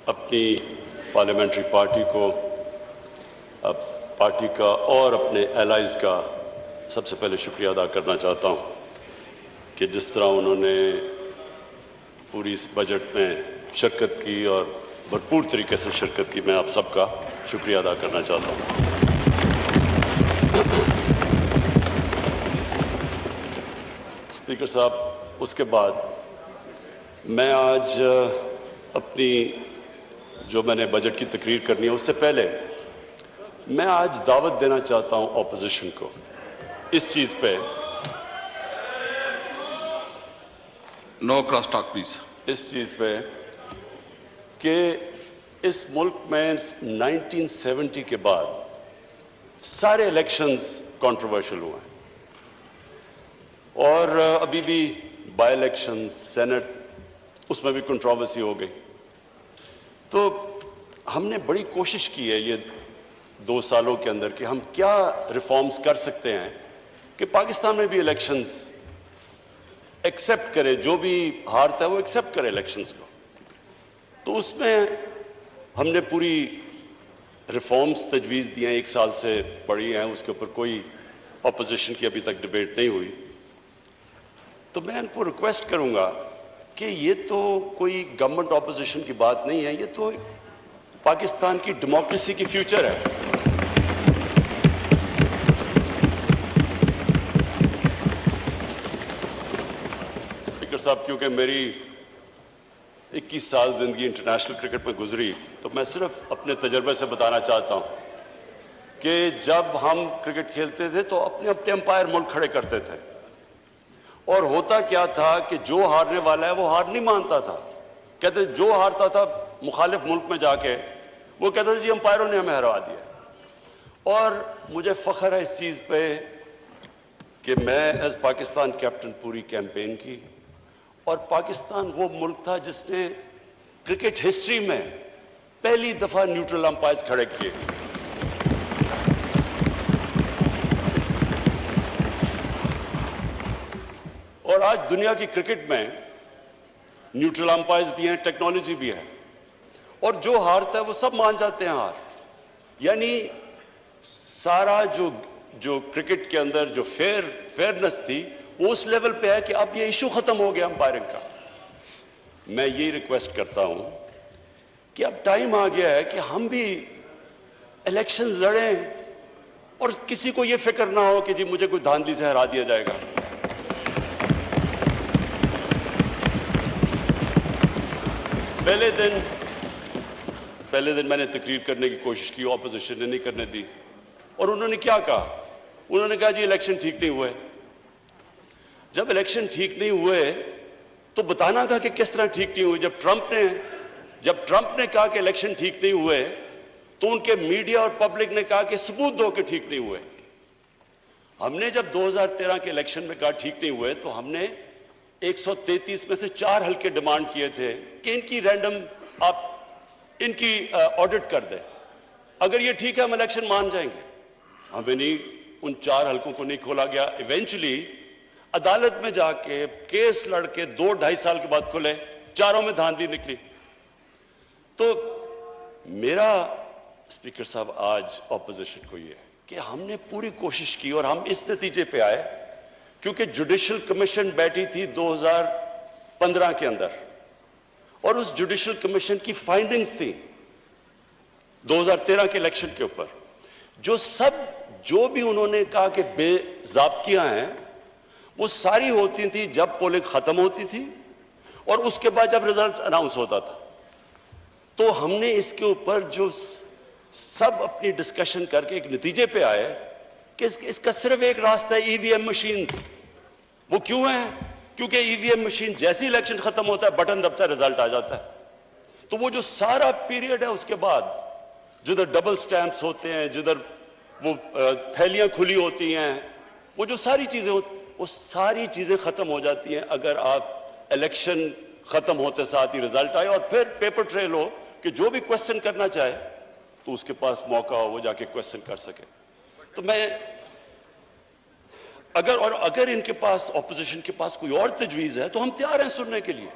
اپنی parliamentary party کو، party کا اور اپنے الائز کا سب سے پہلے شکریہ ادا کرنا چاہتا ہوں کہ جس طرح انہوں نے پوری اس بجٹ میں شرکت کی اور بھرپور طریقے سے شرکت کی، میں آپ سب کا شکریہ ادا کرنا چاہتا ہوں۔ اسپیکر صاحب، اس کے بعد میں آج اپنی جو میں نے بجٹ کی تقریر کرنی ہے اس سے پہلے میں آج دعوت دینا چاہتا ہوں اپوزیشن کو اس چیز پہ، نو کراس ٹاک پلیز، اس چیز پہ کہ اس ملک میں 1970 کے بعد سارے الیکشنز کنٹروورشل ہوئے ہیں اور ابھی بھی بائی الیکشن سینٹ اس میں بھی کنٹروورسی ہو گئی۔ تو ہم نے بڑی کوشش کی ہے یہ 2 سالوں کے اندر کہ ہم کیا ریفارمز کر سکتے ہیں کہ پاکستان میں بھی الیکشنز ایکسپٹ کرے، جو بھی ہارتا ہے وہ ایکسپٹ کرے الیکشنز کو۔ تو اس میں ہم نے پوری ریفارمز تجویز دی ہیں، 1 سال سے پڑھی ہیں، اس کے اوپر کوئی اپوزیشن کی ابھی تک ڈبیٹ نہیں ہوئی۔ تو میں ان کو ریکویسٹ کروں گا کہ یہ تو کوئی گورنمنٹ اپوزیشن کی بات نہیں ہے، یہ تو پاکستان کی ڈیموکریسی کی فیوچر ہے۔ اسپیکر صاحب، کیونکہ میری 21 سال زندگی انٹرنیشنل کرکٹ میں گزری، تو میں صرف اپنے تجربے سے بتانا چاہتا ہوں کہ جب ہم کرکٹ کھیلتے تھے تو اپنے اپنے امپائر ملک کھڑے کرتے تھے، اور ہوتا کیا تھا کہ جو ہارنے والا ہے وہ ہار نہیں مانتا تھا، کہتے جو ہارتا تھا مخالف ملک میں جا کے وہ کہتا تھا جی امپائروں نے ہمیں ہرا دیا۔ اور مجھے فخر ہے اس چیز پہ کہ میں ایز پاکستان کیپٹن پوری کیمپین کی، اور پاکستان وہ ملک تھا جس نے کرکٹ ہسٹری میں پہلی دفعہ نیوٹرل امپائرز کھڑے کیے۔ اور آج دنیا کی کرکٹ میں نیوٹرل امپائرز بھی ہیں، ٹیکنالوجی بھی ہے، اور جو ہارتا ہے وہ سب مان جاتے ہیں ہار۔ یعنی سارا جو کرکٹ کے اندر جو فیئرنس تھی وہ اس لیول پہ ہے کہ اب یہ ایشو ختم ہو گیا امپائرنگ کا۔ میں یہی ریکویسٹ کرتا ہوں کہ اب ٹائم آ گیا ہے کہ ہم بھی الیکشن لڑیں اور کسی کو یہ فکر نہ ہو کہ جی مجھے کوئی دھاندلی سے ہرا دیا جائے گا۔ پہلے دن میں نے تقریر کرنے کی کوشش کی، اپوزیشن نے نہیں کرنے دی، اور انہوں نے کیا کہا؟ انہوں نے کہا جی الیکشن ٹھیک نہیں ہوئے۔ جب الیکشن ٹھیک نہیں ہوئے تو بتانا تھا کہ کس طرح ٹھیک نہیں ہوئے۔ جب ٹرمپ نے کہا کہ الیکشن ٹھیک نہیں ہوئے تو ان کے میڈیا اور پبلک نے کہا کہ ثبوت دو کہ ٹھیک نہیں ہوئے۔ ہم نے جب 2013 کے الیکشن میں کہا ٹھیک نہیں ہوئے تو ہم نے 133 میں سے 4 حلقے ڈیمانڈ کیے تھے کہ ان کی رینڈم آپ ان کی آڈٹ کر دیں، اگر یہ ٹھیک ہے ہم الیکشن مان جائیں گے۔ ہمیں نہیں، ان 4 حلقوں کو نہیں کھولا گیا۔ ایونچولی عدالت میں جا کے کیس لڑ کے 2-2.5 سال کے بعد کھلے، چاروں میں دھاندلی نکلی۔ تو میرا اسپیکر صاحب آج اپوزیشن کو یہ ہے کہ ہم نے پوری کوشش کی اور ہم اس نتیجے پہ آئے کیونکہ جوڈیشل کمیشن بیٹھی تھی 2015 کے اندر، اور اس جوڈیشل کمیشن کی فائنڈنگز تھی 2013 کے الیکشن کے اوپر، جو بھی انہوں نے کہا کہ بے ضابطیاں ہیں وہ ساری ہوتی تھیں جب پولنگ ختم ہوتی تھی اور اس کے بعد جب رزلٹ اناؤنس ہوتا تھا۔ تو ہم نے اس کے اوپر جو سب اپنی ڈسکشن کر کے ایک نتیجے پہ آئے کہ اس کا صرف ایک راستہ ہے، ای وی ایم مشینز۔ وہ کیوں ہیں؟ کیونکہ ای وی ایم مشین جیسی الیکشن ختم ہوتا ہے بٹن دبتا ہے رزلٹ آ جاتا ہے۔ تو وہ جو سارا پیریڈ ہے اس کے بعد جدھر ڈبل سٹیمپس ہوتے ہیں، جدھر وہ تھیلیاں کھلی ہوتی ہیں، وہ جو ساری چیزیں ہوتی ہیں وہ ساری چیزیں ختم ہو جاتی ہیں اگر آپ الیکشن ختم ہوتے ساتھ ہی رزلٹ آئے، اور پھر پیپر ٹریل ہو کہ جو بھی کوسچن کرنا چاہے تو اس کے پاس موقع ہو وہ جا کے کوسچن کر سکے۔ تو میں اگر ان کے پاس اپوزیشن کے پاس کوئی اور تجویز ہے تو ہم تیار ہیں سننے کے لیے۔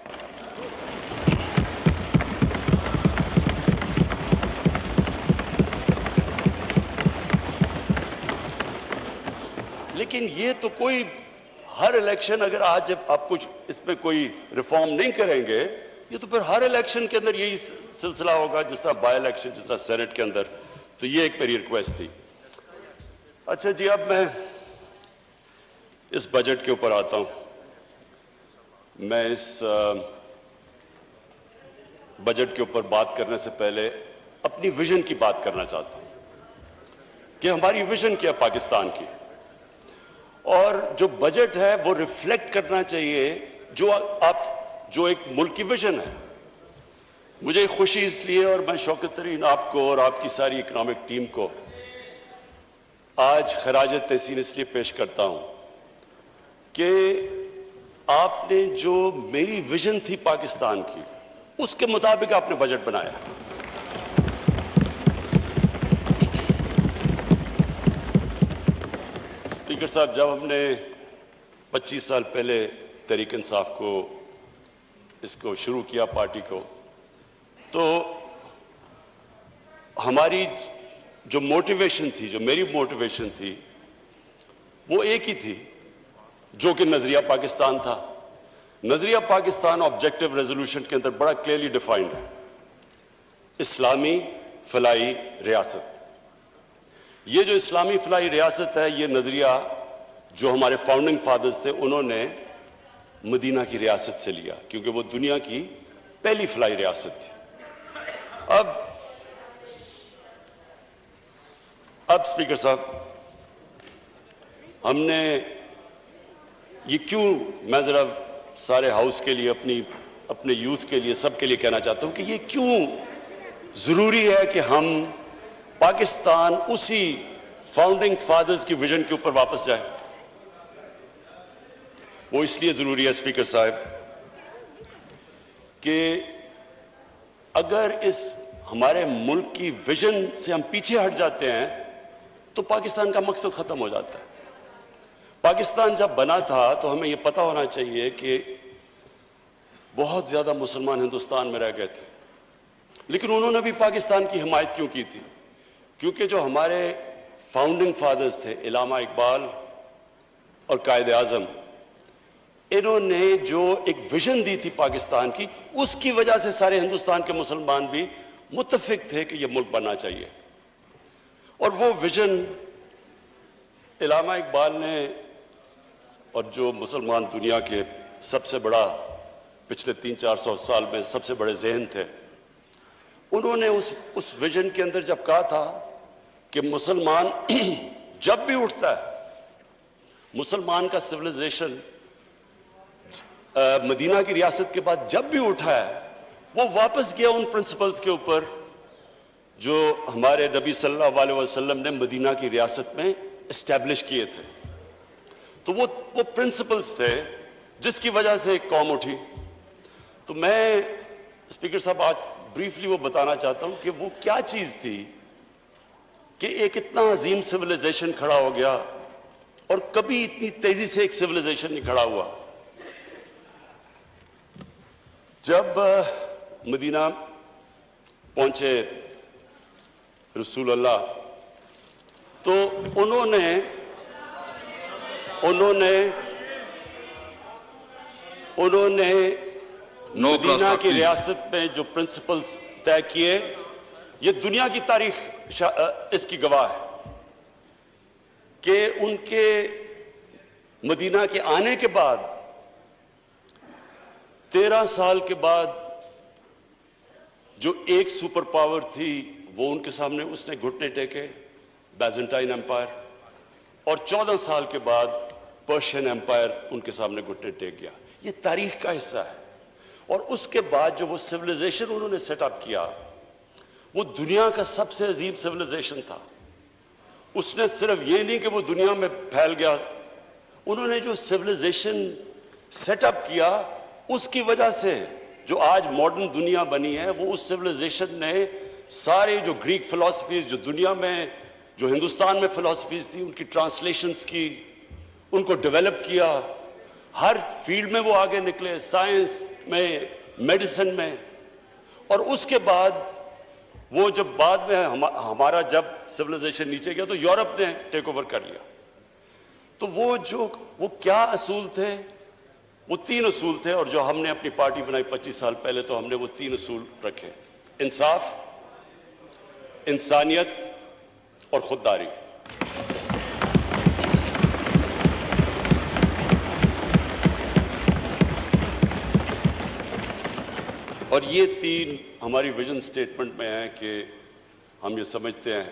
لیکن یہ تو کوئی ہر الیکشن اگر آج آپ کچھ اس پہ کوئی ریفارم نہیں کریں گے یہ تو پھر ہر الیکشن کے اندر یہی سلسلہ ہوگا، جس طرح بائی الیکشن، جس طرح سینٹ کے اندر. تو یہ ایک میری ریکویسٹ تھی. اچھا جی، اب میں اس بجٹ کے اوپر آتا ہوں. میں اس بجٹ کے اوپر بات کرنے سے پہلے اپنی ویژن کی بات کرنا چاہتا ہوں کہ ہماری ویژن کیا پاکستان کی، اور جو بجٹ ہے وہ ریفلیکٹ کرنا چاہیے جو ایک ملک کی ویژن ہے. مجھے خوشی اس لیے، اور میں شوکت ترین آپ کو اور آپ کی ساری اکنامک ٹیم کو آج خراج تحسین اس لیے پیش کرتا ہوں کہ آپ نے جو میری ویژن تھی پاکستان کی اس کے مطابق آپ نے بجٹ بنایا. اسپیکر صاحب، جب ہم نے 25 سال پہلے تحریک انصاف کو اس کو شروع کیا پارٹی کو، تو ہماری جو موٹیویشن تھی، جو میری موٹیویشن تھی، وہ ایک ہی تھی جو کہ نظریہ پاکستان تھا. نظریہ پاکستان آبجیکٹو ریزولوشن کے اندر بڑا کلیئرلی ڈیفائنڈ ہے: اسلامی فلاحی ریاست. یہ جو اسلامی فلاحی ریاست ہے، یہ نظریہ جو ہمارے فاؤنڈنگ فادرز تھے انہوں نے مدینہ کی ریاست سے لیا، کیونکہ وہ دنیا کی پہلی فلاحی ریاست تھی. اب اسپیکر صاحب، ہم نے یہ کیوں، میں ذرا سارے ہاؤس کے لیے، اپنے یوتھ کے لیے، سب کے لیے کہنا چاہتا ہوں کہ یہ کیوں ضروری ہے کہ ہم پاکستان اسی فاؤنڈنگ فادرز کی ویژن کے اوپر واپس جائیں. وہ اس لیے ضروری ہے اسپیکر صاحب کہ اگر اس ہمارے ملک کی ویژن سے ہم پیچھے ہٹ جاتے ہیں تو پاکستان کا مقصد ختم ہو جاتا ہے. پاکستان جب بنا تھا تو ہمیں یہ پتا ہونا چاہیے کہ بہت زیادہ مسلمان ہندوستان میں رہ گئے تھے، لیکن انہوں نے بھی پاکستان کی حمایت کیوں کی تھی؟ کیونکہ جو ہمارے فاؤنڈنگ فادرز تھے، علامہ اقبال اور قائد اعظم، انہوں نے جو ایک ویژن دی تھی پاکستان کی، اس کی وجہ سے سارے ہندوستان کے مسلمان بھی متفق تھے کہ یہ ملک بننا چاہیے. اور وہ ویژن علامہ اقبال نے، اور جو مسلمان دنیا کے سب سے بڑا پچھلے 300-400 سال میں سب سے بڑے ذہن تھے، انہوں نے اس ویژن کے اندر جب کہا تھا کہ مسلمان جب بھی اٹھتا ہے، مسلمان کا سویلائزیشن مدینہ کی ریاست کے بعد جب بھی اٹھا ہے، وہ واپس گیا ان پرنسپلز کے اوپر جو ہمارے نبی صلی اللہ علیہ وسلم نے مدینہ کی ریاست میں اسٹیبلش کیے تھے. تو وہ پرنسپلز تھے جس کی وجہ سے ایک قوم اٹھی. تو میں اسپیکر صاحب آج بریفلی وہ بتانا چاہتا ہوں کہ وہ کیا چیز تھی کہ ایک اتنا عظیم سویلائزیشن کھڑا ہو گیا، اور کبھی اتنی تیزی سے ایک سویلائزیشن نہیں کھڑا ہوا. جب مدینہ پہنچے رسول اللہ تو انہوں نے مدینہ کی ریاست میں جو پرنسپلز طے کیے، یہ دنیا کی تاریخ اس کی گواہ ہے کہ ان کے مدینہ کے آنے کے بعد 13 سال کے بعد جو ایک سپر پاور تھی وہ ان کے سامنے اس نے گھٹنے ٹیکے، بیزنٹائن ایمپائر، اور 14 سال کے بعد پرشین ایمپائر ان کے سامنے گھٹنے ٹیک گیا. یہ تاریخ کا حصہ ہے. اور اس کے بعد جو وہ سویلائزیشن انہوں نے سیٹ اپ کیا، وہ دنیا کا سب سے عظیم سویلائزیشن تھا. اس نے صرف یہ نہیں کہ وہ دنیا میں پھیل گیا، انہوں نے جو سویلائزیشن سیٹ اپ کیا اس کی وجہ سے جو آج ماڈرن دنیا بنی ہے، وہ اس سویلائزیشن نے سارے جو گریک فلسفیز جو دنیا میں، جو ہندوستان میں فلسفیز تھی، ان کی ٹرانسلیشنز کی، ان کو ڈیولپ کیا. ہر فیلڈ میں وہ آگے نکلے، سائنس میں، میڈیسن میں. اور اس کے بعد وہ جب بعد میں ہمارا جب سویلائزیشن نیچے گیا تو یورپ نے ٹیک اوور کر لیا. تو وہ کیا اصول تھے؟ وہ 3 اصول تھے، اور جو ہم نے اپنی پارٹی بنائی 25 سال پہلے تو ہم نے وہ 3 اصول رکھے: انصاف، انسانیت اور خودداری۔ اور یہ 3 ہماری ویژن سٹیٹمنٹ میں ہیں کہ ہم یہ سمجھتے ہیں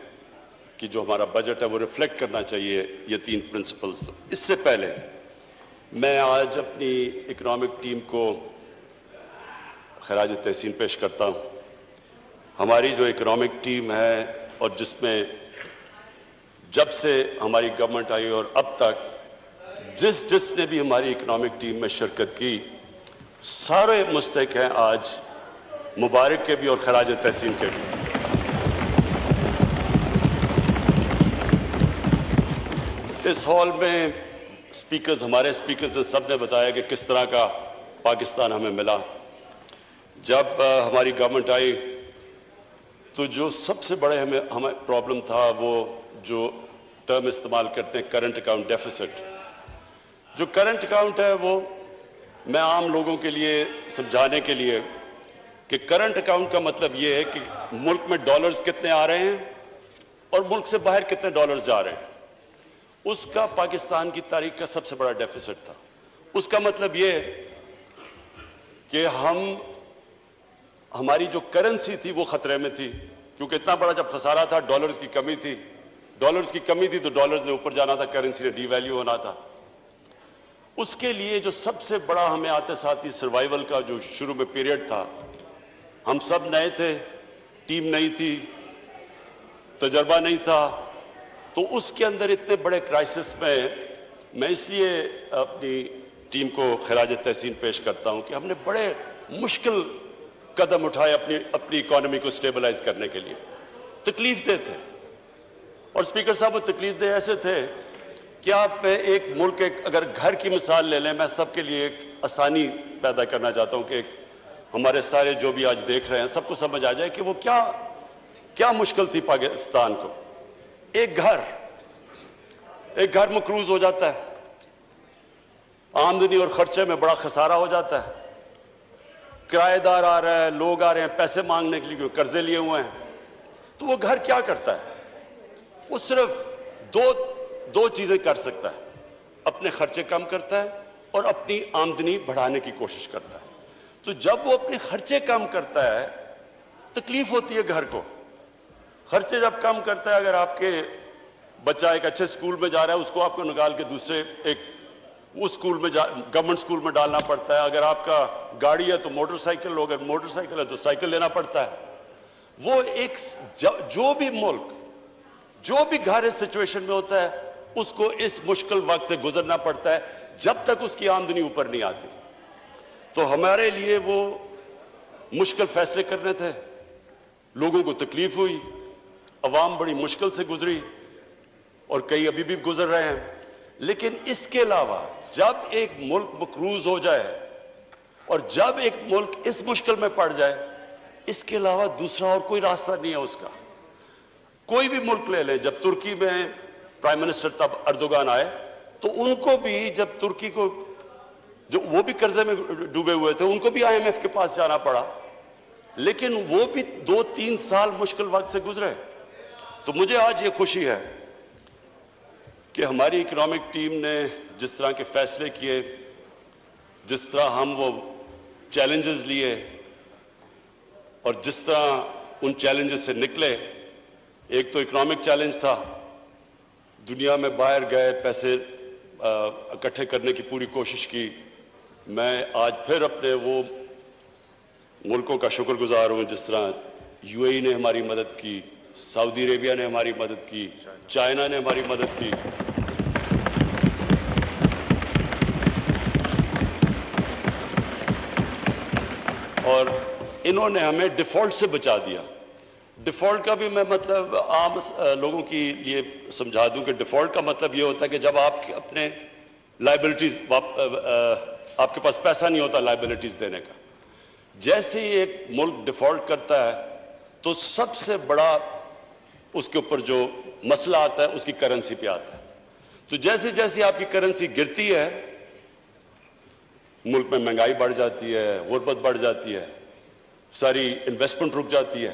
کہ جو ہمارا بجٹ ہے وہ ریفلیکٹ کرنا چاہیے یہ 3 پرنسپلز۔ اس سے پہلے میں آج اپنی اکنامک ٹیم کو خراج تحسین پیش کرتا ہوں۔ ہماری جو اکنامک ٹیم ہے، اور جس میں جب سے ہماری گورنمنٹ آئی اور اب تک جس نے بھی ہماری اکنامک ٹیم میں شرکت کی، سارے مستحق ہیں آج مبارک کے بھی اور خراج تحسین کے بھی۔ اس ہال میں ہمارے اسپیکرز نے سب نے بتایا کہ کس طرح کا پاکستان ہمیں ملا۔ جب ہماری گورنمنٹ آئی تو جو سب سے بڑے ہمیں پرابلم تھا، وہ جو ٹرم استعمال کرتے ہیں کرنٹ اکاؤنٹ ڈیفیسٹ۔ جو کرنٹ اکاؤنٹ ہے، وہ میں عام لوگوں کے لیے سمجھانے کے لیے کہ کرنٹ اکاؤنٹ کا مطلب یہ ہے کہ ملک میں ڈالرز کتنے آ رہے ہیں اور ملک سے باہر کتنے ڈالرز جا رہے ہیں۔ اس کا پاکستان کی تاریخ کا سب سے بڑا ڈیفیسٹ تھا۔ اس کا مطلب یہ کہ ہماری جو کرنسی تھی وہ خطرے میں تھی، کیونکہ اتنا بڑا جب خسارہ تھا، ڈالرز کی کمی تھی، تو ڈالرز نے اوپر جانا تھا، کرنسی نے ڈی ویلیو ہونا تھا۔ اس کے لیے جو سب سے بڑا ہمیں آتے ساتھ ہی سروائیول کا جو شروع میں پیریڈ تھا، ہم سب نئے تھے، ٹیم نہیں تھی، تجربہ نہیں تھا، تو اس کے اندر اتنے بڑے کرائسس میں اس لیے اپنی ٹیم کو خراج تحسین پیش کرتا ہوں کہ ہم نے بڑے مشکل قدم اٹھائے اپنی اکانومی کو سٹیبلائز کرنے کے لیے۔ تکلیف دہ تھے، اور اسپیکر صاحب وہ تکلیف دہ ایسے تھے کہ آپ ایک ملک اگر گھر کی مثال لے لیں، میں سب کے لیے ایک آسانی پیدا کرنا چاہتا ہوں کہ ہمارے سارے جو بھی آج دیکھ رہے ہیں سب کو سمجھ آ جائے کہ وہ کیا مشکل تھی پاکستان کو۔ ایک گھر مقروض ہو جاتا ہے، آمدنی اور خرچے میں بڑا خسارہ ہو جاتا ہے، کرایہ دار آ رہا ہے، لوگ آ رہے ہیں پیسے مانگنے کے لیے، قرضے لیے ہوئے ہیں، تو وہ گھر کیا کرتا ہے؟ وہ صرف دو چیزیں کر سکتا ہے: اپنے خرچے کم کرتا ہے اور اپنی آمدنی بڑھانے کی کوشش کرتا ہے۔ تو جب وہ اپنے خرچے کم کرتا ہے، تکلیف ہوتی ہے گھر کو۔ خرچے جب کم کرتا ہے، اگر آپ کے بچہ ایک اچھے سکول میں جا رہا ہے، اس کو آپ کو نکال کے دوسرے اس سکول میں گورنمنٹ سکول میں ڈالنا پڑتا ہے۔ اگر آپ کا گاڑی ہے تو موٹر سائیکل ہو، اگر موٹر سائیکل ہے تو سائیکل لینا پڑتا ہے۔ وہ جو بھی گھر اس سچویشن میں ہوتا ہے، اس کو اس مشکل وقت سے گزرنا پڑتا ہے جب تک اس کی آمدنی اوپر نہیں آتی۔ تو ہمارے لیے وہ مشکل فیصلے کرنے تھے، لوگوں کو تکلیف ہوئی، عوام بڑی مشکل سے گزری، اور کئی ابھی بھی گزر رہے ہیں۔ لیکن اس کے علاوہ جب ایک ملک مقروض ہو جائے اور جب ایک ملک اس مشکل میں پڑ جائے، اس کے علاوہ دوسرا اور کوئی راستہ نہیں ہے اس کا۔ کوئی بھی ملک لے لیں، جب ترکی میں پرائم منسٹر تب اردوغان آئے تو ان کو بھی جب ترکی کو وہ بھی قرضے میں ڈوبے ہوئے تھے، ان کو بھی IMF کے پاس جانا پڑا، لیکن وہ بھی 2-3 سال مشکل وقت سے گزرے۔ تو مجھے آج یہ خوشی ہے کہ ہماری اکنامک ٹیم نے جس طرح کے فیصلے کیے، جس طرح ہم وہ چیلنجز لیے اور جس طرح ان چیلنجز سے نکلے۔ ایک تو اکنامک چیلنج تھا، دنیا میں باہر گئے، پیسے اکٹھے کرنے کی پوری کوشش کی۔ میں آج پھر اپنے وہ ملکوں کا شکر گزار ہوں جس طرح UAE نے ہماری مدد کی، سعودی عربیہ نے ہماری مدد کی، چائنا نے ہماری مدد کی۔ اور انہوں نے ہمیں ڈیفالٹ سے بچا دیا۔ ڈیفالٹ کا بھی میں مطلب عام لوگوں کے لیے سمجھا دوں کہ ڈیفالٹ کا مطلب یہ ہوتا ہے کہ جب آپ اپنے لائبلٹیز، آپ کے پاس پیسہ نہیں ہوتا لائبلٹیز دینے کا۔ جیسے ہی ایک ملک ڈیفالٹ کرتا ہے تو سب سے بڑا اس کے اوپر جو مسئلہ آتا ہے اس کی کرنسی پہ آتا ہے۔ تو جیسے جیسے آپ کی کرنسی گرتی ہے ملک میں مہنگائی بڑھ جاتی ہے، غربت بڑھ جاتی ہے، ساری انویسٹمنٹ رک جاتی ہے.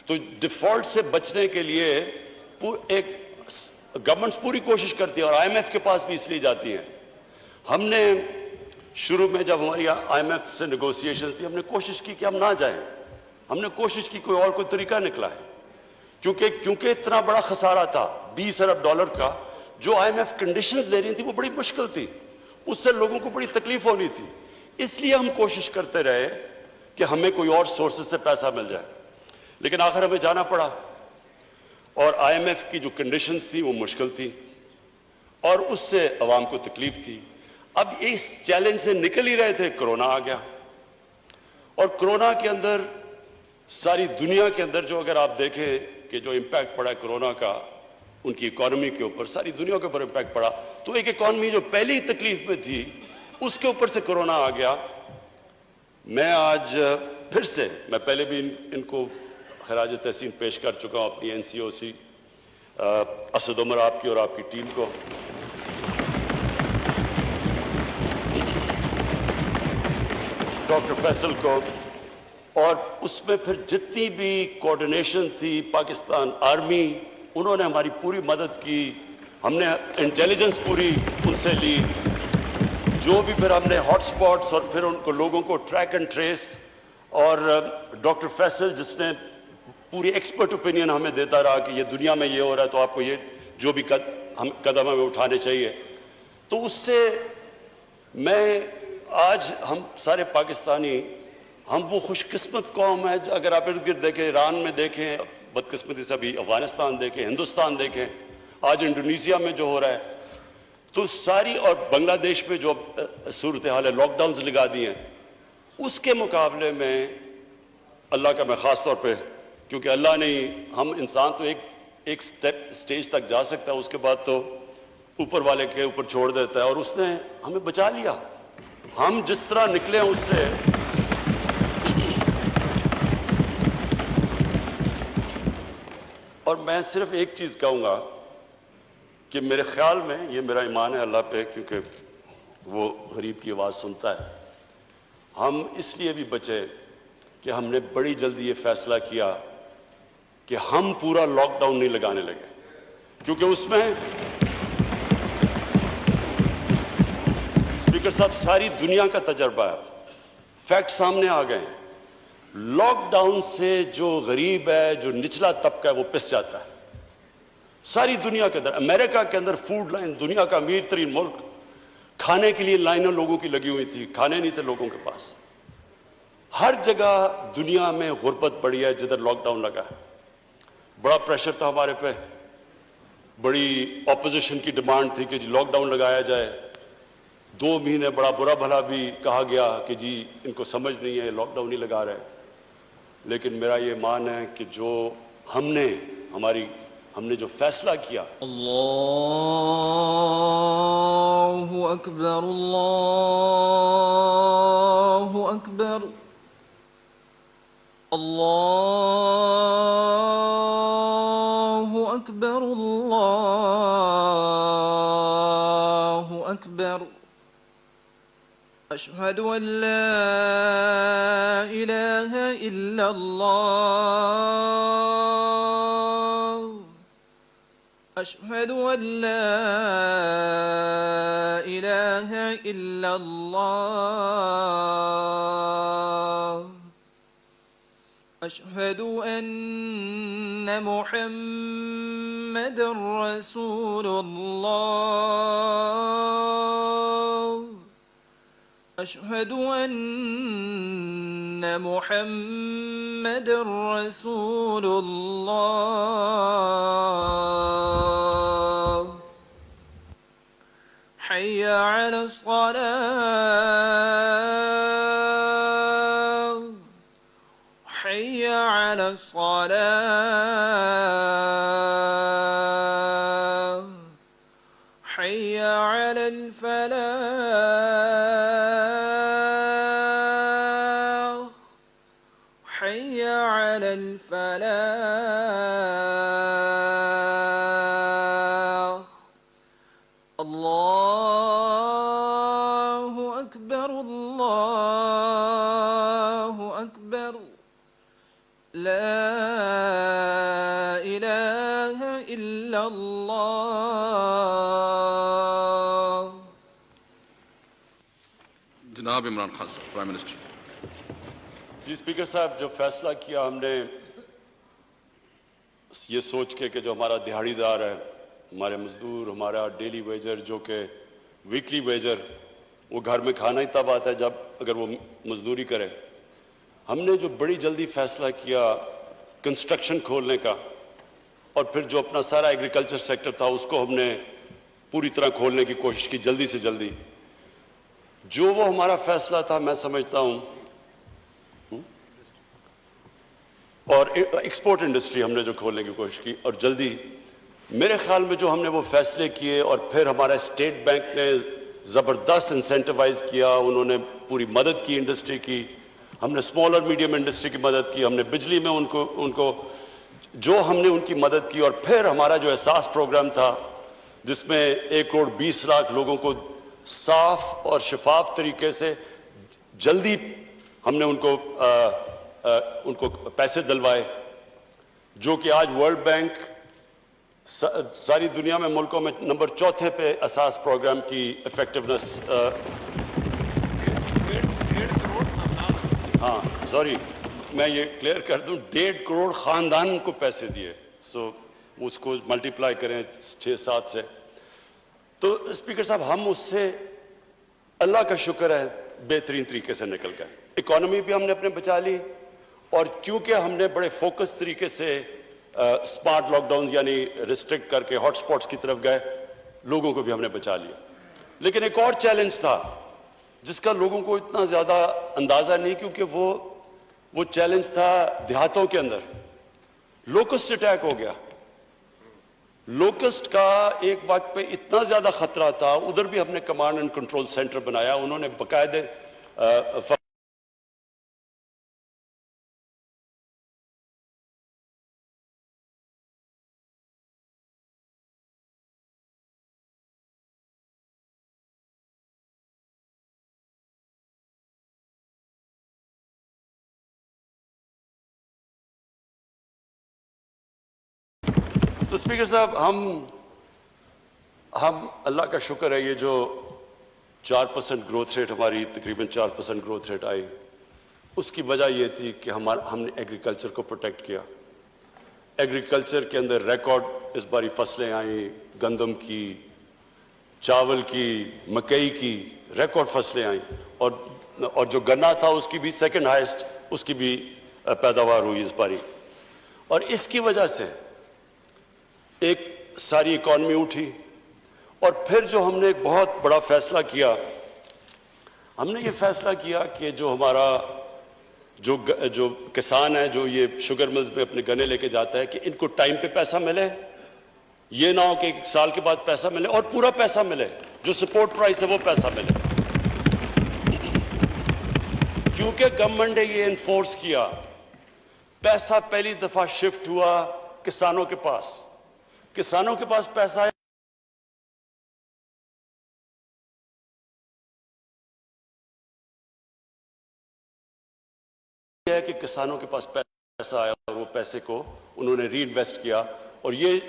تو ڈیفالٹ سے بچنے کے لیے ایک گورنمنٹس پوری کوشش کرتی ہے اور آئی ایم ایف کے پاس بھی اس لیے جاتی ہیں. ہم نے شروع میں جب ہماری آئی ایم ایف سے نیگوسیشنز تھی ہم نے کوشش کی کہ ہم نہ جائیں. ہم نے کوشش کی کوئی اور کوئی طریقہ نکلا ہے کیونکہ اتنا بڑا خسارہ تھا $20 ارب کا. جو آئی ایم ایف کنڈیشنز لے رہی تھی وہ بڑی مشکل تھی، اس سے لوگوں کو بڑی تکلیف ہونی تھی. اس لیے ہم کوشش کرتے رہے کہ ہمیں کوئی اور سورسز سے پیسہ مل جائے، لیکن آخر ہمیں جانا پڑا. اور آئی ایم ایف کی جو کنڈیشنز تھی وہ مشکل تھی اور اس سے عوام کو تکلیف تھی. اب اس چیلنج سے نکل ہی رہے تھے، کرونا آ گیا. اور کرونا کے اندر ساری دنیا کے اندر جو اگر آپ دیکھیں کہ جو امپیکٹ پڑا ہے کرونا کا ان کی اکانومی کے اوپر، ساری دنیا کے اوپر امپیکٹ پڑا. تو ایک اکانومی جو پہلی تکلیف میں تھی اس کے اوپر سے کرونا آ گیا. میں آج پھر سے میں پہلے بھی ان کو خراج تحسین پیش کر چکا ہوں اپنی این سی او سی اسد عمر آپ کی اور آپ کی ٹیم کو. ڈاکٹر فیصل کو، اور اس میں پھر جتنی بھی کوآرڈینیشن تھی پاکستان آرمی، انہوں نے ہماری پوری مدد کی. ہم نے انٹیلیجنس پوری ان سے لی. جو بھی پھر ہم نے ہاٹ سپاٹس اور پھر ان کو لوگوں کو ٹریک اینڈ ٹریس، اور ڈاکٹر فیصل جس نے پوری ایکسپرٹ اوپینین ہمیں دیتا رہا کہ یہ دنیا میں یہ ہو رہا ہے تو آپ کو یہ جو بھی قدم ہمیں اٹھانے چاہیے. تو اس سے میں آج ہم سارے پاکستانی ہم وہ خوش قسمت قوم ہے. اگر آپ ارد گرد دیکھیں، ایران میں دیکھیں، بدقسمتی سے ابھی افغانستان دیکھیں، ہندوستان دیکھیں، آج انڈونیشیا میں جو ہو رہا ہے، تو ساری، اور بنگلہ دیش میں جو صورتحال ہے، لاک ڈاؤنز لگا دی ہیں، اس کے مقابلے میں اللہ کا میں خاص طور پہ، کیونکہ اللہ نے، ہم انسان تو ایک سٹیج تک جا سکتا ہے، اس کے بعد تو اوپر والے کے اوپر چھوڑ دیتا ہے، اور اس نے ہمیں بچا لیا. ہم جس طرح نکلے ہیں اس سے، اور میں صرف ایک چیز کہوں گا کہ میرے خیال میں، یہ میرا ایمان ہے اللہ پہ کیونکہ وہ غریب کی آواز سنتا ہے، ہم اس لیے بھی بچے کہ ہم نے بڑی جلدی یہ فیصلہ کیا کہ ہم پورا لاک ڈاؤن نہیں لگانے لگے. کیونکہ اس میں اسپیکر صاحب ساری دنیا کا تجربہ ہے، فیکٹ سامنے آ گئے ہیں. لاک ڈاؤن سے جو غریب ہے، جو نچلا طبقہ ہے، وہ پس جاتا ہے. ساری دنیا کے اندر، امریکہ کے اندر فوڈ لائن، دنیا کا امیر ترین ملک، کھانے کے لیے لائنیں لوگوں کی لگی ہوئی تھی، کھانے نہیں تھے لوگوں کے پاس. ہر جگہ دنیا میں غربت بڑھی ہے جدھر لاک ڈاؤن لگا ہے. بڑا پریشر تھا ہمارے پہ، بڑی اپوزیشن کی ڈیمانڈ تھی کہ جی لاک ڈاؤن لگایا جائے. 2 مہینے بڑا برا بھلا بھی کہا گیا کہ جی ان کو سمجھ نہیں ہے، لاک ڈاؤن نہیں لگا رہے. لیکن میرا یہ مان ہے کہ جو ہم نے جو فیصلہ کیا، اللہ اکبر، اللہ اکبر، اللہ اکبر، اللہ اکبر. اشہد ان لا الہ الا اللہ، اشہد ان لا الہ الا اللہ، اشہد ان محمد رسول اللہ، اشہد ان محمد رسول اللہ. حی علی الصلاة، حی علی الصلاة، حی علی الفلاح، حی علی الفلاح. لا إله إلا الله. جناب عمران خان صاحب پرائم منسٹر. جی اسپیکر صاحب، جو فیصلہ کیا ہم نے یہ سوچ کے کہ جو ہمارا دہاڑی دار ہے، ہمارے مزدور، ہمارا ڈیلی ویجر جو کہ ویکلی ویجر، وہ گھر میں کھانا ہی تب آتا ہے جب اگر وہ مزدوری کرے. ہم نے جو بڑی جلدی فیصلہ کیا کنسٹرکشن کھولنے کا، اور پھر جو اپنا سارا ایگریکلچر سیکٹر تھا اس کو ہم نے پوری طرح کھولنے کی کوشش کی جلدی سے جلدی. جو وہ ہمارا فیصلہ تھا میں سمجھتا ہوں، اور ایکسپورٹ انڈسٹری ہم نے جو کھولنے کی کوشش کی اور جلدی، میرے خیال میں جو ہم نے وہ فیصلے کیے، اور پھر ہمارا اسٹیٹ بینک نے زبردست انسینٹیوائز کیا، انہوں نے پوری مدد کی انڈسٹری کی. ہم نے اسمال اور میڈیم انڈسٹری کی مدد کی، ہم نے بجلی میں ان کو جو ہم نے ان کی مدد کی. اور پھر ہمارا جو احساس پروگرام تھا جس میں 1,20,00,000 لوگوں کو صاف اور شفاف طریقے سے جلدی ہم نے ان کو پیسے دلوائے، جو کہ آج ورلڈ بینک ساری دنیا میں ملکوں میں نمبر 4 پہ احساس پروگرام کی افیکٹونیس. ہاں سوری، میں یہ کلیئر کر دوں، 1.5 کروڑ خاندان کو پیسے دیے. سو اس کو ملٹیپلائی کریں 6-7 سے. تو اسپیکر صاحب، ہم اس سے اللہ کا شکر ہے بہترین طریقے سے نکل گئے. اکانومی بھی ہم نے اپنے بچا لی، اور کیونکہ ہم نے بڑے فوکس طریقے سے اسمارٹ لاک ڈاؤنز یعنی ریسٹرکٹ کر کے ہاٹ سپاٹس کی طرف گئے، لوگوں کو بھی ہم نے بچا لیا. لیکن ایک اور چیلنج تھا جس کا لوگوں کو اتنا زیادہ اندازہ نہیں، کیونکہ وہ چیلنج تھا دیہاتوں کے اندر. لوکسٹ اٹیک ہو گیا. لوکسٹ کا ایک وقت پہ اتنا زیادہ خطرہ تھا، ادھر بھی ہم نے کمانڈ اینڈ کنٹرول سینٹر بنایا. انہوں نے باقاعدہ تو اسپیکر صاحب، ہم اللہ کا شکر ہے یہ جو 4% گروتھ ریٹ ہماری تقریباً 4% گروتھ ریٹ آئی، اس کی وجہ یہ تھی کہ ہم نے ایگریکلچر کو پروٹیکٹ کیا. ایگریکلچر کے اندر ریکارڈ اس باری فصلیں آئیں، گندم کی، چاول کی، مکئی کی ریکارڈ فصلیں آئیں. اور جو گنا تھا اس کی بھی سیکنڈ ہائیسٹ اس کی بھی پیداوار ہوئی اس باری. اور اس کی وجہ سے ایک ساری اکانومی اٹھی. اور پھر جو ہم نے ایک بہت بڑا فیصلہ کیا، ہم نے یہ فیصلہ کیا کہ جو ہمارا جو کسان ہے جو یہ شوگر ملز میں اپنے گنے لے کے جاتا ہے، کہ ان کو ٹائم پہ پیسہ ملے. یہ نہ ہو کہ 1 سال کے بعد پیسہ ملے اور پورا پیسہ ملے، جو سپورٹ پرائس ہے وہ پیسہ ملے. کیونکہ گورنمنٹ نے یہ انفورس کیا، پیسہ پہلی دفعہ شفٹ ہوا کسانوں کے پاس. کسانوں کے پاس پیسہ ہے کہ کسانوں کے پاس پیسہ آیا اور وہ پیسے کو انہوں نے ری انویسٹ کیا. اور یہ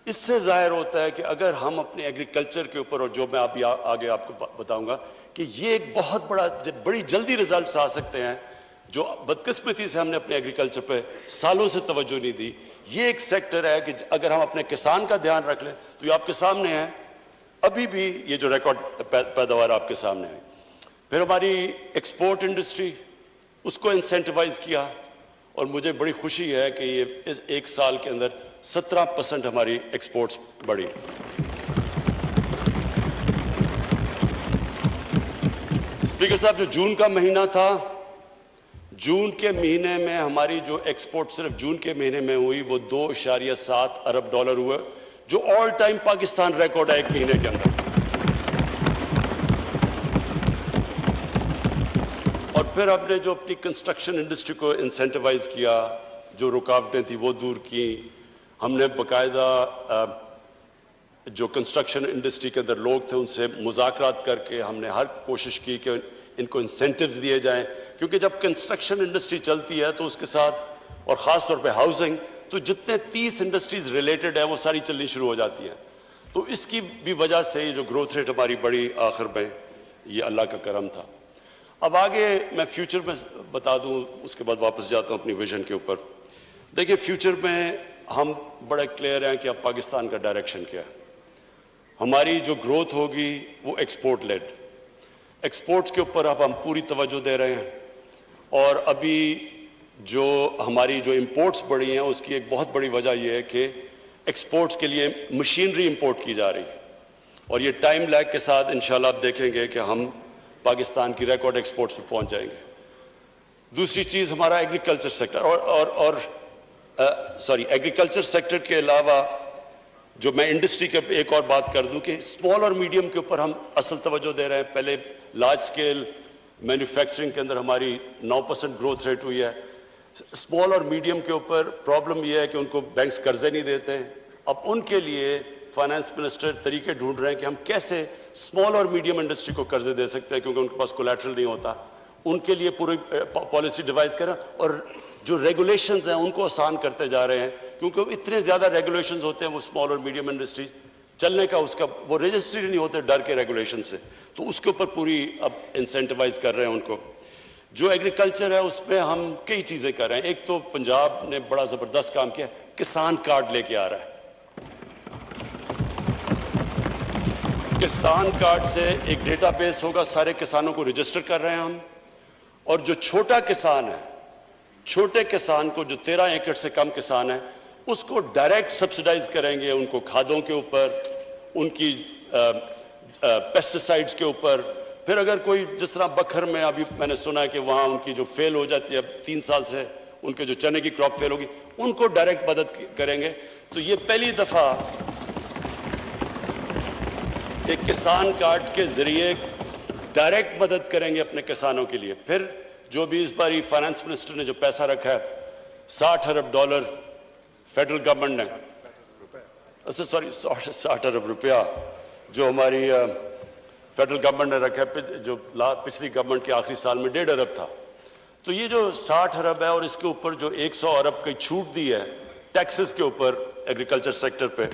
اس سے ظاہر ہوتا ہے کہ اگر ہم اپنے ایگریکلچر کے اوپر، اور جو میں ابھی آگے آپ کو بتاؤں گا، کہ یہ ایک بہت بڑی جلدی ریزلٹس آ سکتے ہیں، جو بدقسمتی سے ہم نے اپنے ایگریکلچر پہ سالوں سے توجہ نہیں دی. یہ ایک سیکٹر ہے کہ اگر ہم اپنے کسان کا دھیان رکھ لیں تو یہ آپ کے سامنے ہے. ابھی بھی یہ جو ریکارڈ پیداوار آپ کے سامنے ہے. پھر ہماری ایکسپورٹ انڈسٹری، اس کو انسینٹیوائز کیا، اور مجھے بڑی خوشی ہے کہ یہ اس 1 سال کے اندر 17% ہماری ایکسپورٹس بڑھی. اسپیکر صاحب، جو جون کا مہینہ تھا، جون کے مہینے میں ہماری جو ایکسپورٹ صرف جون کے مہینے میں ہوئی وہ $2.7 ارب ہوئے، جو آل ٹائم پاکستان ریکارڈ ہے 1 مہینے کے اندر. اور پھر ہم نے جو اپنی کنسٹرکشن انڈسٹری کو انسینٹیوائز کیا، جو رکاوٹیں تھیں وہ دور کی. ہم نے باقاعدہ جو کنسٹرکشن انڈسٹری کے اندر لوگ تھے ان سے مذاکرات کر کے ہم نے ہر کوشش کی کہ ان کو انسینٹیوز دیے جائیں، کیونکہ جب کنسٹرکشن انڈسٹری چلتی ہے تو اس کے ساتھ اور خاص طور پہ ہاؤسنگ، تو جتنے 30 انڈسٹریز ریلیٹڈ ہیں وہ ساری چلنی شروع ہو جاتی ہیں. تو اس کی بھی وجہ سے یہ جو گروتھ ریٹ ہماری بڑی آخر میں، یہ اللہ کا کرم تھا. اب آگے میں فیوچر میں بتا دوں، اس کے بعد واپس جاتا ہوں اپنی ویژن کے اوپر. دیکھیں فیوچر میں ہم بڑے کلیئر ہیں کہ اب پاکستان کا ڈائریکشن کیا ہے. ہماری جو گروتھ ہوگی وہ ایکسپورٹ لیڈ، ایکسپورٹس کے اوپر اب ہم پوری توجہ دے رہے ہیں. اور ابھی جو ہماری جو امپورٹس بڑھی ہیں اس کی ایک بہت بڑی وجہ یہ ہے کہ ایکسپورٹس کے لیے مشینری امپورٹ کی جا رہی ہے، اور یہ ٹائم لیگ کے ساتھ انشاءاللہ آپ دیکھیں گے کہ ہم پاکستان کی ریکارڈ ایکسپورٹس پہ پہنچ جائیں گے. دوسری چیز ہمارا ایگریکلچر سیکٹر ایگریکلچر سیکٹر کے علاوہ جو میں انڈسٹری کے ایک اور بات کر دوں کہ اسمال اور میڈیم کے اوپر ہم اصل توجہ دے رہے ہیں. پہلے لارج سکیل مینوفیکچرنگ کے اندر ہماری 9% گروتھ ریٹ ہوئی ہے. اسمال اور میڈیم کے اوپر پرابلم یہ ہے کہ ان کو بینکس قرضے نہیں دیتے. اب ان کے لیے فائنانس منسٹر طریقے ڈھونڈ رہے ہیں کہ ہم کیسے اسمال اور میڈیم انڈسٹری کو قرضے دے سکتے ہیں کیونکہ ان کے پاس کولیٹرل نہیں ہوتا. ان کے لیے پوری پالیسی ڈیوائز کریں اور جو ریگولیشنز ہیں ان کو آسان کرتے جا رہے ہیں کیونکہ اتنے زیادہ ریگولیشنز ہوتے ہیں وہ اسمال اور میڈیم انڈسٹری چلنے کا اس کا وہ رجسٹری نہیں ہوتے ڈر کے ریگولیشن سے. تو اس کے اوپر پوری اب انسینٹیوائز کر رہے ہیں ان کو. جو ایگریکلچر ہے اس میں ہم کئی چیزیں کر رہے ہیں. ایک تو پنجاب نے بڑا زبردست کام کیا، کسان کارڈ لے کے آ رہا ہے. کسان کارڈ سے ایک ڈیٹا بیس ہوگا، سارے کسانوں کو رجسٹر کر رہے ہیں ہم. اور جو چھوٹا کسان ہے، چھوٹے کسان کو جو 13 ایکڑ سے کم کسان ہے اس کو ڈائریکٹ سبسڈائز کریں گے، ان کو کھادوں کے اوپر، ان کی پیسٹیسائڈز کے اوپر. پھر اگر کوئی جس طرح بکھر میں ابھی میں نے سنا ہے کہ وہاں ان کی جو فیل ہو جاتی ہے 3 سال سے ان کے جو چنے کی کراپ فیل ہوگی ان کو ڈائریکٹ مدد کریں گے. تو یہ پہلی دفعہ ایک کسان کارڈ کے ذریعے ڈائریکٹ مدد کریں گے اپنے کسانوں کے لیے. پھر جو بھی اس باری فائنانس منسٹر نے جو پیسہ رکھا ہے $60 ارب فیڈرل گورنمنٹ نے، سوری 60 ارب روپیہ جو ہماری فیڈرل گورنمنٹ نے رکھا ہے، جو پچھلی گورنمنٹ کے آخری سال میں 1.5 ارب تھا. تو یہ جو 60 ارب ہے اور اس کے اوپر جو 100 ارب کی چھوٹ دی ہے ٹیکسز کے اوپر ایگریکلچر سیکٹر پہ،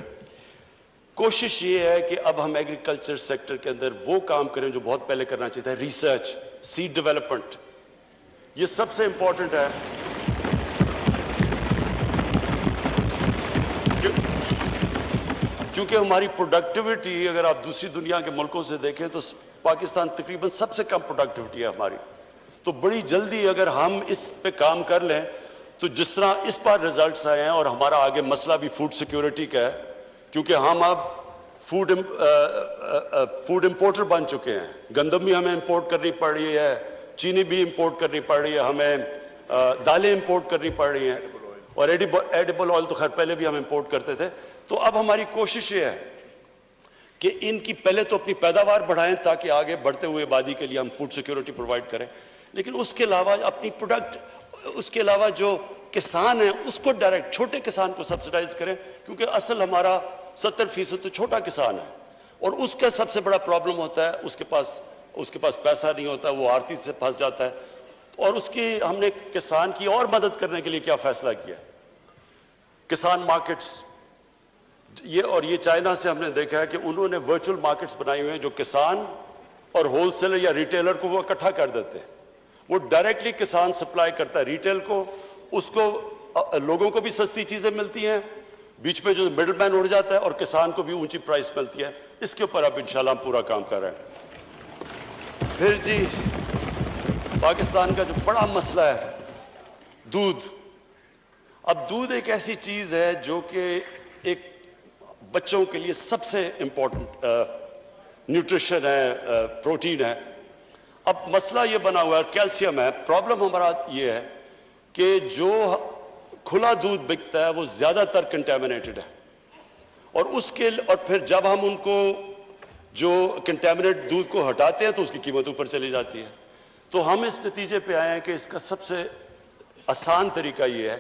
کوشش یہ ہے کہ اب ہم ایگریکلچر سیکٹر کے اندر وہ کام کریں جو بہت پہلے کرنا چاہیے تھا، ریسرچ، سیڈ ڈیولپمنٹ. یہ سب سے امپورٹنٹ ہے کیونکہ ہماری پروڈکٹیوٹی اگر آپ دوسری دنیا کے ملکوں سے دیکھیں تو پاکستان تقریباً سب سے کم پروڈکٹیوٹی ہے ہماری. تو بڑی جلدی اگر ہم اس پہ کام کر لیں تو جس طرح اس بار ریزلٹس آئے ہیں، اور ہمارا آگے مسئلہ بھی فوڈ سیکیورٹی کا ہے کیونکہ ہم اب فوڈ امپورٹر بن چکے ہیں. گندم بھی ہمیں امپورٹ کرنی پڑ رہی ہے، چینی بھی امپورٹ کرنی پڑ رہی ہے، ہمیں دالیں امپورٹ کرنی پڑ رہی ہیں، اور ایڈیبل آئل تو خیر پہلے بھی ہم امپورٹ کرتے تھے. تو اب ہماری کوشش یہ ہے کہ ان کی پہلے تو اپنی پیداوار بڑھائیں تاکہ آگے بڑھتے ہوئے آبادی کے لیے ہم فوڈ سیکیورٹی پرووائڈ کریں، لیکن اس کے علاوہ اپنی پروڈکٹ، اس کے علاوہ جو کسان ہیں اس کو ڈائریکٹ چھوٹے کسان کو سبسڈائز کریں کیونکہ اصل ہمارا 70% تو چھوٹا کسان ہے اور اس کا سب سے بڑا پرابلم ہوتا ہے اس کے پاس پیسہ نہیں ہوتا، وہ آڑتی سے پھنس جاتا ہے. اور اس کی ہم نے کسان کی اور مدد کرنے کے لیے کیا فیصلہ کیا، کسان مارکیٹس. یہ چائنا سے ہم نے دیکھا ہے کہ انہوں نے ورچوئل مارکیٹس بنائی ہوئے ہیں جو کسان اور ہول سیلر یا ریٹیلر کو وہ اکٹھا کر دیتے ہیں. وہ ڈائریکٹلی کسان سپلائی کرتا ہے ریٹیل کو، اس کو لوگوں کو بھی سستی چیزیں ملتی ہیں، بیچ میں جو مڈل مین اڑ جاتا ہے، اور کسان کو بھی اونچی پرائس ملتی ہے. اس کے اوپر اب انشاءاللہ ہم پورا کام کر رہے ہیں. پھر جی پاکستان کا جو بڑا مسئلہ ہے دودھ. اب دودھ ایک ایسی چیز ہے جو کہ ایک بچوں کے لیے سب سے امپورٹنٹ نیوٹریشن ہے، پروٹین ہے. اب مسئلہ یہ بنا ہوا ہے، کیلشیم ہے. پرابلم ہمارا یہ ہے کہ جو کھلا دودھ بکتا ہے وہ زیادہ تر کنٹامنیٹڈ ہے، اور پھر جب ہم ان کو جو کنٹامنیٹ دودھ کو ہٹاتے ہیں تو اس کی قیمت اوپر چلی جاتی ہے. تو ہم اس نتیجے پہ آئے ہیں کہ اس کا سب سے آسان طریقہ یہ ہے